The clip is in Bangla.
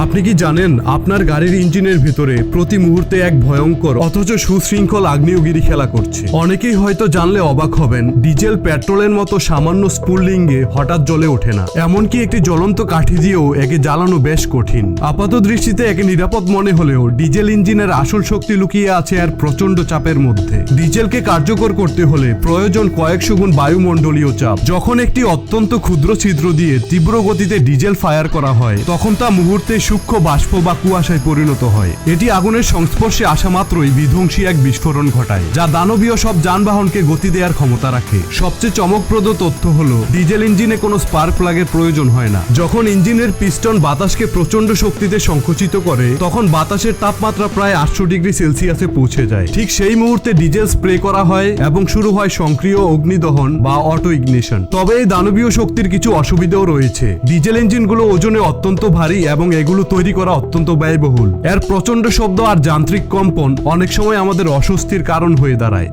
আপনি কি জানেন আপনার গাড়ির ইঞ্জিনের ভিতরে প্রতি মুহূর্তে এক ভয়ঙ্কর অথচ সুশৃঙ্খল আগ্নেয়গিরি খেলা করছে? অনেকেই হয়তো জানলে অবাক হবেন, ডিজেল পেট্রোলের মতো সামান্য স্পুলিংয়ে হঠাৎ জ্বলে ওঠে না। এমনকি একটি জ্বলন্ত কাঠি দিয়েও একে জ্বালানো বেশ কঠিন। আপাত দৃষ্টিতে একে নিরাপদ মনে হলেও ডিজেল ইঞ্জিনের আসল শক্তি লুকিয়ে আছে এর প্রচন্ড চাপের মধ্যে। ডিজেলকে কার্যকর করতে হলে প্রয়োজন কয়েকশো গুণ বায়ুমণ্ডলীয় চাপ। যখন একটি অত্যন্ত ক্ষুদ্র ছিদ্র দিয়ে তীব্র গতিতে ডিজেল ফায়ার করা হয়, তখন তা মুহূর্তে সূক্ষ্ম বাষ্প বা কুয়াশায় পরিণত হয়। এটি আগুনের সংস্পর্শে আসা মাত্রই বিধ্বংসী এক বিস্ফোরণ ঘটায়, যা দানবীয় সব যানবাহনকে গতি দেওয়ার ক্ষমতা রাখে। সবচেয়ে চমকপ্রদ তথ্য হলো, ডিজেল ইঞ্জিনে কোনো স্পার্ক প্লাগের প্রয়োজন হয় না। যখন ইঞ্জিনের পিস্টন বাতাসকে প্রচন্ড শক্তিতে সংকুচিত করে, তখন বাতাসের তাপমাত্রা প্রায় 800 ডিগ্রি সেলসিয়াসে পৌঁছে যায়। ঠিক সেই মুহূর্তে ডিজেল স্প্রে করা হয় এবং শুরু হয় সক্রিয় অগ্নিদহন বা অটো ইগনিশন। তবে এই দানবীয় শক্তির কিছু অসুবিধাও রয়েছে। ডিজেল ইঞ্জিনগুলো ওজনে অত্যন্ত ভারী এবং এগুলো তৈরি করা অত্যন্ত ব্যয়বহুল। এর প্রচন্ড শব্দ আর যান্ত্রিক কম্পন অনেক সময় আমাদের অস্বস্তির কারণ হয়ে দাঁড়ায়।